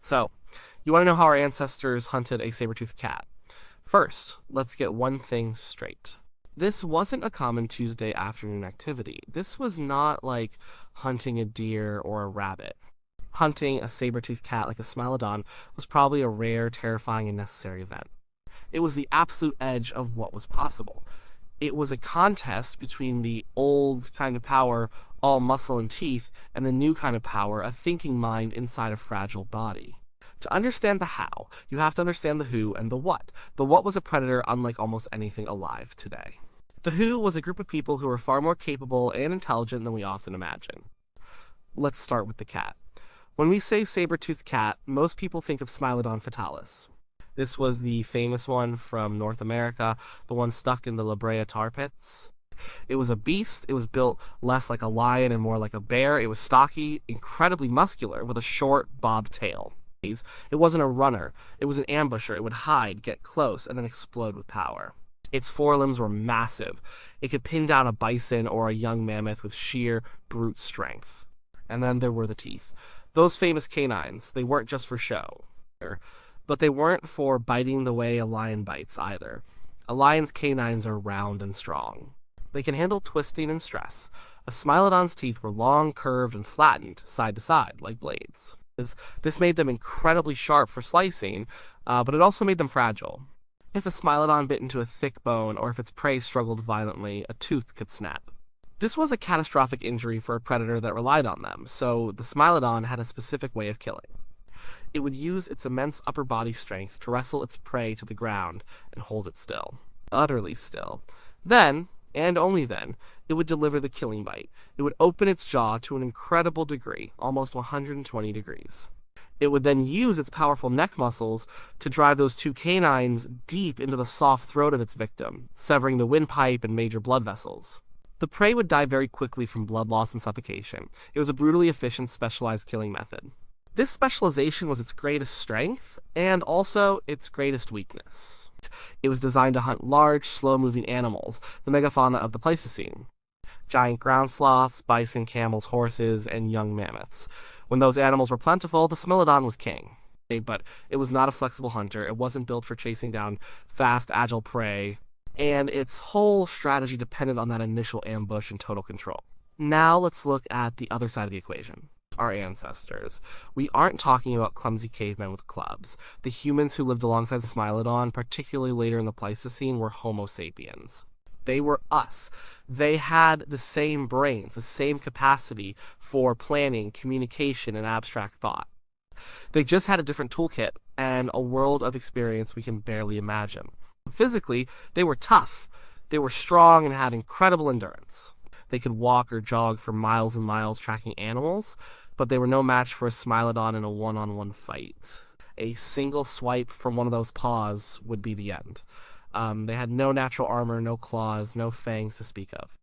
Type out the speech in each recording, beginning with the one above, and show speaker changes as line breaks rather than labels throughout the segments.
So, you want to know how our ancestors hunted a saber-toothed cat? First, let's get one thing straight. This wasn't a common Tuesday afternoon activity. This was not like hunting a deer or a rabbit. Hunting a saber-toothed cat like a Smilodon was probably a rare, terrifying, and necessary event. It was the absolute edge of what was possible. It was a contest between the old kind of power, all muscle and teeth, and the new kind of power, a thinking mind inside a fragile body. To understand the how, you have to understand the who and the what. The what was a predator unlike almost anything alive today. The who was a group of people who were far more capable and intelligent than we often imagine. Let's start with the cat. When we say saber-toothed cat, most people think of Smilodon fatalis. This was the famous one from North America, the one stuck in the La Brea tar pits. It was a beast. It was built less like a lion and more like a bear. It was stocky, incredibly muscular, with a short, bobbed tail. It wasn't a runner. It was an ambusher. It would hide, get close, and then explode with power. Its forelimbs were massive. It could pin down a bison or a young mammoth with sheer, brute strength. And then there were the teeth. Those famous canines, they weren't just for show. But they weren't for biting the way a lion bites either. A lion's canines are round and strong. They can handle twisting and stress. A Smilodon's teeth were long, curved, and flattened, side to side, like blades. This made them incredibly sharp for slicing, but it also made them fragile. If a Smilodon bit into a thick bone, or if its prey struggled violently, a tooth could snap. This was a catastrophic injury for a predator that relied on them, so the Smilodon had a specific way of killing. It would use its immense upper body strength to wrestle its prey to the ground and hold it still. Utterly still. Then, and only then, it would deliver the killing bite. It would open its jaw to an incredible degree, almost 120 degrees. It would then use its powerful neck muscles to drive those two canines deep into the soft throat of its victim, severing the windpipe and major blood vessels. The prey would die very quickly from blood loss and suffocation. It was a brutally efficient, specialized killing method. This specialization was its greatest strength, and also its greatest weakness. It was designed to hunt large, slow-moving animals, the megafauna of the Pleistocene. Giant ground sloths, bison, camels, horses, and young mammoths. When those animals were plentiful, the Smilodon was king. But it was not a flexible hunter. It wasn't built for chasing down fast, agile prey, and its whole strategy depended on that initial ambush and total control. Now let's look at the other side of the equation. Our ancestors. We aren't talking about clumsy cavemen with clubs. The humans who lived alongside Smilodon, particularly later in the Pleistocene, were Homo sapiens. They were us. They had the same brains, the same capacity for planning, communication, and abstract thought. They just had a different toolkit and a world of experience we can barely imagine. Physically, they were tough. They were strong and had incredible endurance. They could walk or jog for miles and miles tracking animals, but they were no match for a Smilodon in a one-on-one fight. A single swipe from one of those paws would be the end. They had no natural armor, no claws, no fangs to speak of.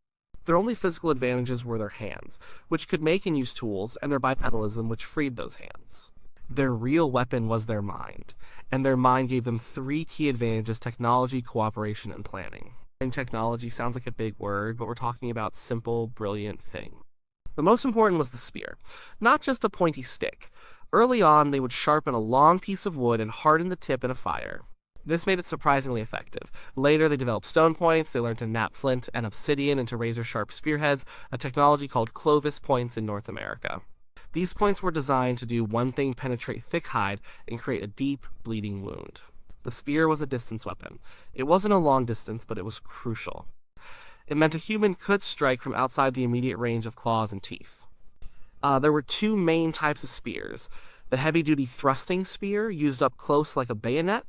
Their only physical advantages were their hands, which could make and use tools, and their bipedalism, which freed those hands. Their real weapon was their mind, and their mind gave them three key advantages: technology, cooperation, and planning. And technology sounds like a big word, but we're talking about simple, brilliant things. The most important was the spear, not just a pointy stick. Early on, they would sharpen a long piece of wood and harden the tip in a fire. This made it surprisingly effective. Later, they developed stone points, they learned to knap flint and obsidian into razor-sharp spearheads, a technology called Clovis points in North America. These points were designed to do one thing: penetrate thick hide and create a deep, bleeding wound. The spear was a distance weapon. It wasn't a long distance, but it was crucial. It meant a human could strike from outside the immediate range of claws and teeth. There were two main types of spears: the heavy-duty thrusting spear, used up close like a bayonet,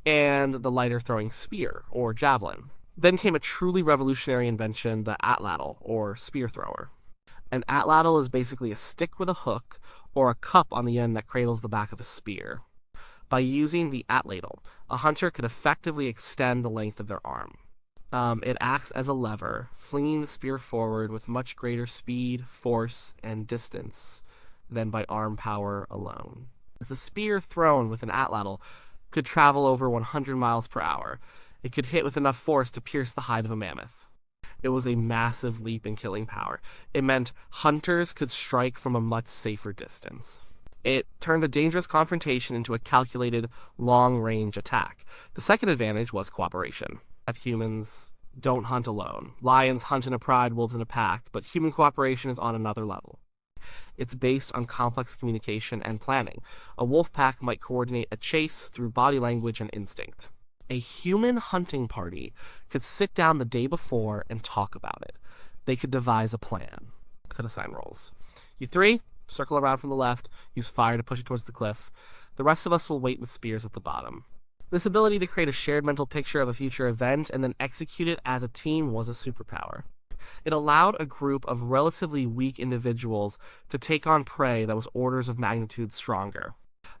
and the lighter throwing spear, or javelin. Then came a truly revolutionary invention, the atlatl, or spear thrower. An atlatl is basically a stick with a hook, or a cup on the end that cradles the back of a spear. By using the atlatl, a hunter could effectively extend the length of their arm. It acts as a lever, flinging the spear forward with much greater speed, force, and distance than by arm power alone. As a spear thrown with an atlatl could travel over 100 miles per hour. It could hit with enough force to pierce the hide of a mammoth. It was a massive leap in killing power. It meant hunters could strike from a much safer distance. It turned a dangerous confrontation into a calculated, long-range attack. The second advantage was cooperation. Humans don't hunt alone. Lions hunt in a pride, wolves in a pack, but human cooperation is on another level. It's based on complex communication and planning. A wolf pack might coordinate a chase through body language and instinct. A human hunting party could sit down the day before and talk about it. They could devise a plan, could assign roles. You three, circle around from the left, use fire to push it towards the cliff. The rest of us will wait with spears at the bottom. This ability to create a shared mental picture of a future event and then execute it as a team was a superpower. It allowed a group of relatively weak individuals to take on prey that was orders of magnitude stronger.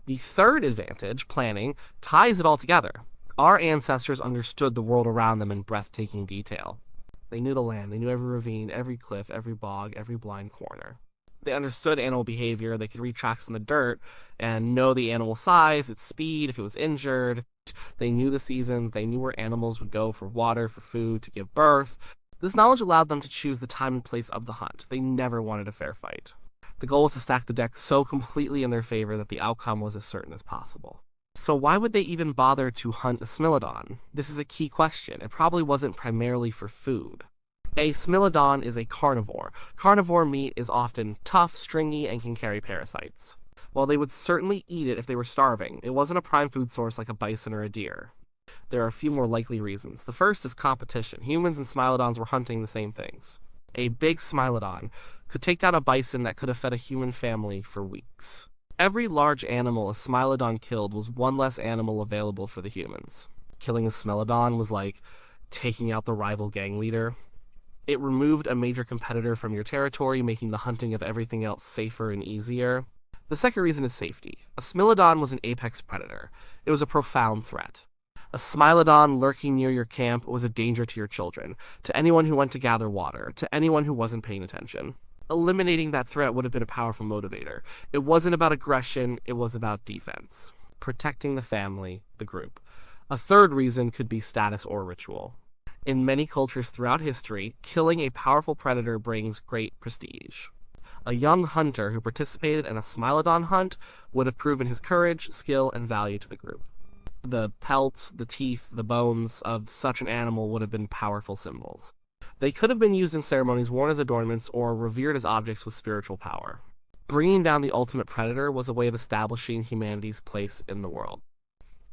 The third advantage, planning, ties it all together. Our ancestors understood the world around them in breathtaking detail. They knew the land, they knew every ravine, every cliff, every bog, every blind corner. They understood animal behavior, they could read tracks in the dirt and know the animal size, its speed, if it was injured. They knew the seasons, they knew where animals would go for water, for food, to give birth. This knowledge allowed them to choose the time and place of the hunt. They never wanted a fair fight. The goal was to stack the deck so completely in their favor that the outcome was as certain as possible. So why would they even bother to hunt a Smilodon? This is a key question. It probably wasn't primarily for food. A Smilodon is a carnivore. Carnivore meat is often tough, stringy, and can carry parasites. While they would certainly eat it if they were starving, it wasn't a prime food source like a bison or a deer. There are a few more likely reasons. The first is competition. Humans and Smilodons were hunting the same things. A big Smilodon could take down a bison that could have fed a human family for weeks. Every large animal a Smilodon killed was one less animal available for the humans. Killing a Smilodon was like taking out the rival gang leader. It removed a major competitor from your territory, making the hunting of everything else safer and easier. The second reason is safety. A Smilodon was an apex predator. It was a profound threat. A Smilodon lurking near your camp was a danger to your children, to anyone who went to gather water, to anyone who wasn't paying attention. Eliminating that threat would have been a powerful motivator. It wasn't about aggression, it was about defense. Protecting the family, the group. A third reason could be status or ritual. In many cultures throughout history, killing a powerful predator brings great prestige. A young hunter who participated in a Smilodon hunt would have proven his courage, skill, and value to the group. The pelt, the teeth, the bones of such an animal would have been powerful symbols. They could have been used in ceremonies, worn as adornments, or revered as objects with spiritual power. Bringing down the ultimate predator was a way of establishing humanity's place in the world.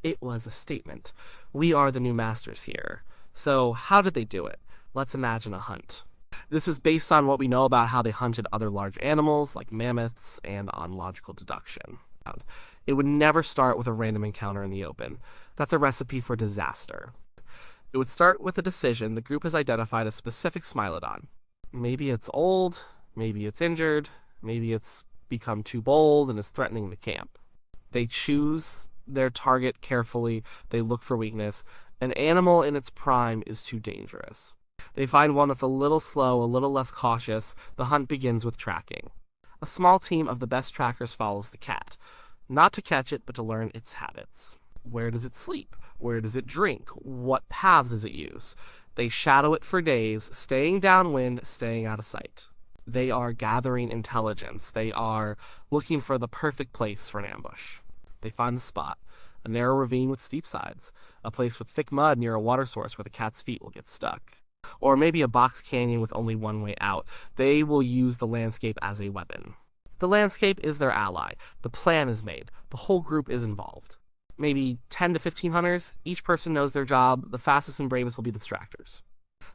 It was a statement. We are the new masters here. So how did they do it? Let's imagine a hunt. This is based on what we know about how they hunted other large animals, like mammoths, and on logical deduction. It would never start with a random encounter in the open. That's a recipe for disaster. It would start with a decision. The group has identified a specific Smilodon. Maybe it's old, maybe it's injured, maybe it's become too bold and is threatening the camp. They choose their target carefully, they look for weakness. An animal in its prime is too dangerous. They find one that's a little slow, a little less cautious. The hunt begins with tracking. A small team of the best trackers follows the cat, not to catch it, but to learn its habits. Where does it sleep? Where does it drink? What paths does it use? They shadow it for days, staying downwind, staying out of sight. They are gathering intelligence. They are looking for the perfect place for an ambush. They find the spot, a narrow ravine with steep sides, a place with thick mud near a water source where the cat's feet will get stuck. Or maybe a box canyon with only one way out. They will use the landscape as a weapon. The landscape is their ally. The plan is made. The whole group is involved. Maybe 10 to 15 hunters. Each person knows their job. The fastest and bravest will be the distractors.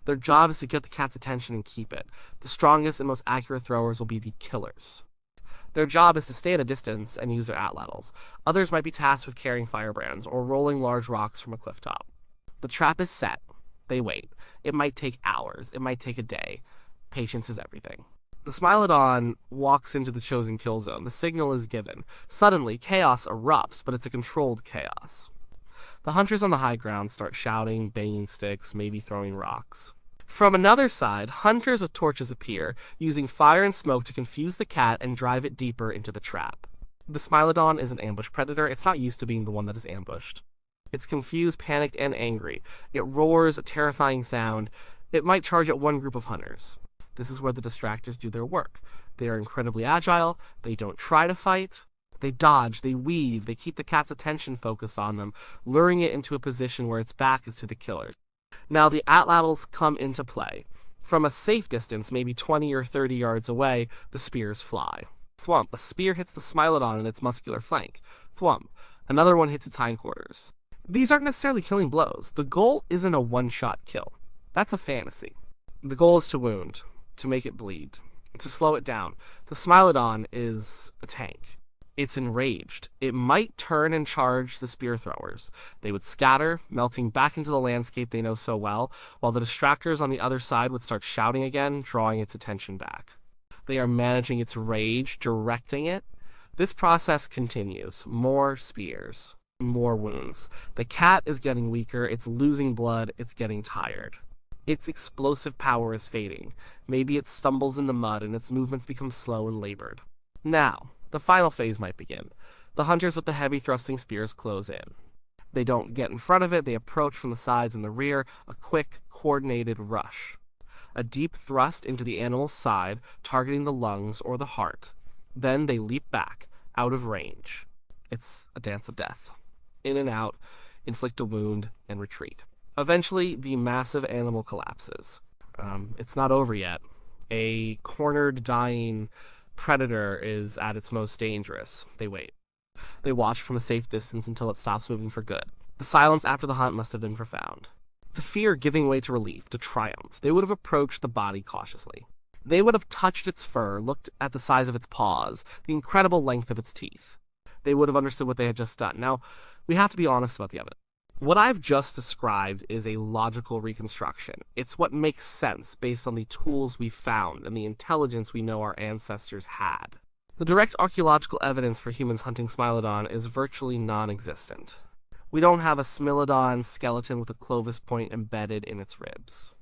Their job is to get the cat's attention and keep it. The strongest and most accurate throwers will be the killers. Their job is to stay at a distance and use their atlatls. Others might be tasked with carrying firebrands or rolling large rocks from a cliff top. The trap is set. They wait. It might take hours. It might take a day. Patience is everything. The Smilodon walks into the chosen kill zone. The signal is given. Suddenly, chaos erupts, but it's a controlled chaos. The hunters on the high ground start shouting, banging sticks, maybe throwing rocks. From another side, hunters with torches appear, using fire and smoke to confuse the cat and drive it deeper into the trap. The Smilodon is an ambush predator. It's not used to being the one that is ambushed. It's confused, panicked, and angry. It roars a terrifying sound. It might charge at one group of hunters. This is where the distractors do their work. They are incredibly agile. They don't try to fight. They dodge, they weave, they keep the cat's attention focused on them, luring it into a position where its back is to the killers. Now the atlatls come into play. From a safe distance, maybe 20 or 30 yards away, the spears fly. Thwump. A spear hits the Smilodon in its muscular flank. Thwump. Another one hits its hindquarters. These aren't necessarily killing blows. The goal isn't a one-shot kill. That's a fantasy. The goal is to wound, to make it bleed, to slow it down. The Smilodon is a tank. It's enraged. It might turn and charge the spear throwers. They would scatter, melting back into the landscape they know so well, while the distractors on the other side would start shouting again, drawing its attention back. They are managing its rage, directing it. This process continues. More spears, more wounds. The cat is getting weaker, it's losing blood, it's getting tired. Its explosive power is fading. Maybe it stumbles in the mud and its movements become slow and labored. Now, the final phase might begin. The hunters with the heavy thrusting spears close in. They don't get in front of it, they approach from the sides and the rear, a quick, coordinated rush. A deep thrust into the animal's side, targeting the lungs or the heart. Then they leap back, out of range. It's a dance of death. In and out, inflict a wound, and retreat. Eventually, the massive animal collapses. It's not over yet. A cornered, dying predator is at its most dangerous. They wait. They watch from a safe distance until it stops moving for good. The silence after the hunt must have been profound. The fear giving way to relief, to triumph. They would have approached the body cautiously. They would have touched its fur, looked at the size of its paws, the incredible length of its teeth. They would have understood what they had just done. Now, we have to be honest about the evidence. What I've just described is a logical reconstruction. It's what makes sense based on the tools we found and the intelligence we know our ancestors had. The direct archaeological evidence for humans hunting Smilodon is virtually non-existent. We don't have a Smilodon skeleton with a Clovis point embedded in its ribs.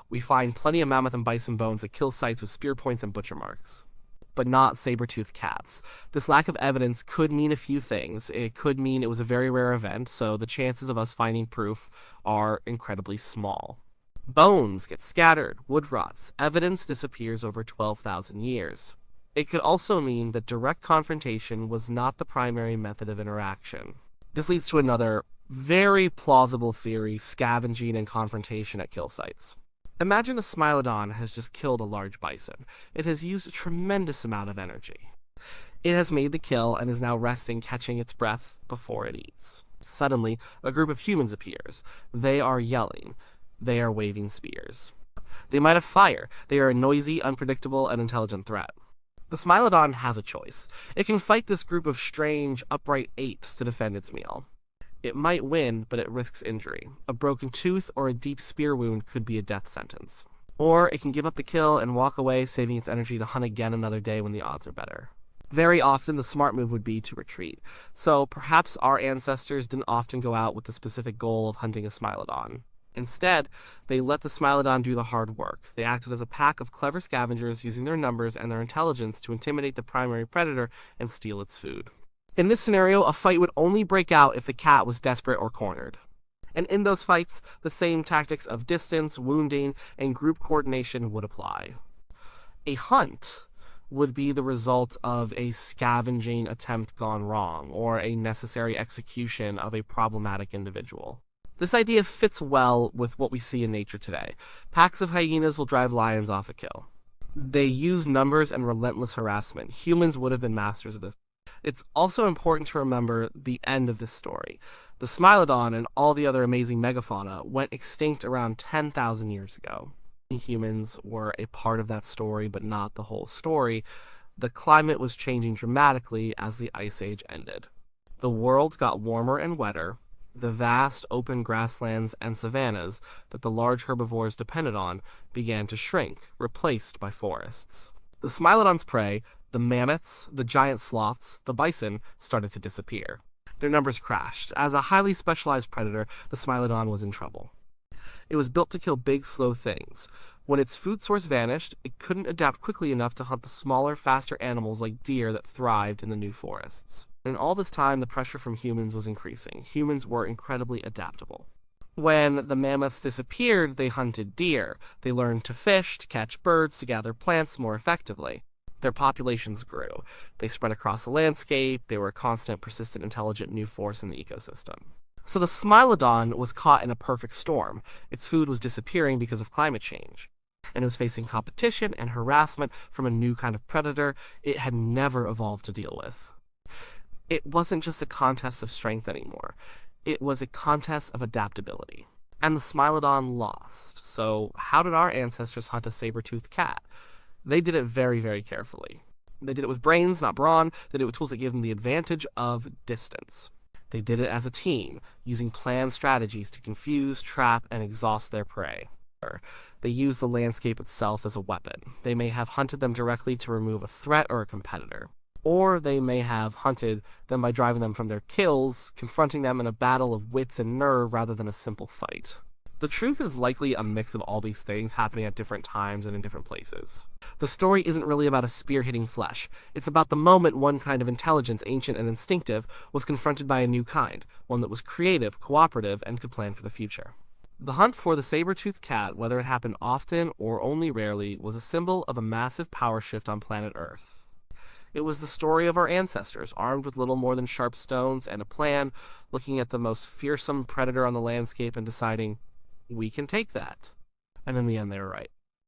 We find plenty of mammoth and bison bones at kill sites with spear points and butcher marks, but not saber-toothed cats. This lack of evidence could mean a few things. It could mean it was a very rare event, so the chances of us finding proof are incredibly small. Bones get scattered, wood rots, evidence disappears over 12,000 years. It could also mean that direct confrontation was not the primary method of interaction. This leads to another very plausible theory: scavenging and confrontation at kill sites. Imagine a Smilodon has just killed a large bison. It has used a tremendous amount of energy. It has made the kill and is now resting, catching its breath before it eats. Suddenly, a group of humans appears. They are yelling. They are waving spears. They might have fire. They are a noisy, unpredictable, and intelligent threat. The Smilodon has a choice. It can fight this group of strange, upright apes to defend its meal. It might win, but it risks injury. A broken tooth or a deep spear wound could be a death sentence. Or it can give up the kill and walk away, saving its energy to hunt again another day when the odds are better. Very often, the smart move would be to retreat. So perhaps our ancestors didn't often go out with the specific goal of hunting a Smilodon. Instead, they let the Smilodon do the hard work. They acted as a pack of clever scavengers using their numbers and their intelligence to intimidate the primary predator and steal its food. In this scenario, a fight would only break out if the cat was desperate or cornered. And in those fights, the same tactics of distance, wounding, and group coordination would apply. A hunt would be the result of a scavenging attempt gone wrong, or a necessary execution of a problematic individual. This idea fits well with what we see in nature today. Packs of hyenas will drive lions off a kill. They use numbers and relentless harassment. Humans would have been masters of this. It's also important to remember the end of this story. The Smilodon and all the other amazing megafauna went extinct around 10,000 years ago. Humans were a part of that story, but not the whole story. The climate was changing dramatically as the Ice Age ended. The world got warmer and wetter. The vast open grasslands and savannas that the large herbivores depended on began to shrink, replaced by forests. The Smilodon's prey, the mammoths, the giant sloths, the bison, started to disappear. Their numbers crashed. As a highly specialized predator, the Smilodon was in trouble. It was built to kill big, slow things. When its food source vanished, it couldn't adapt quickly enough to hunt the smaller, faster animals like deer that thrived in the new forests. And all this time, the pressure from humans was increasing. Humans were incredibly adaptable. When the mammoths disappeared, they hunted deer. They learned to fish, to catch birds, to gather plants more effectively. Their populations grew. They spread across the landscape. They were a constant, persistent, intelligent new force in the ecosystem. So the Smilodon was caught in a perfect storm. Its food was disappearing because of climate change. And it was facing competition and harassment from a new kind of predator it had never evolved to deal with. It wasn't just a contest of strength anymore. It was a contest of adaptability. And the Smilodon lost. So how did our ancestors hunt a saber-toothed cat? They did it very, very carefully. They did it with brains, not brawn. They did it with tools that gave them the advantage of distance. They did it as a team, using planned strategies to confuse, trap, and exhaust their prey. They used the landscape itself as a weapon. They may have hunted them directly to remove a threat or a competitor. Or they may have hunted them by driving them from their kills, confronting them in a battle of wits and nerve rather than a simple fight. The truth is likely a mix of all these things happening at different times and in different places. The story isn't really about a spear hitting flesh. It's about the moment one kind of intelligence, ancient and instinctive, was confronted by a new kind, one that was creative, cooperative, and could plan for the future. The hunt for the saber-toothed cat, whether it happened often or only rarely, was a symbol of a massive power shift on planet Earth. It was the story of our ancestors, armed with little more than sharp stones and a plan, looking at the most fearsome predator on the landscape and deciding, we can take that. And in the end, they were right.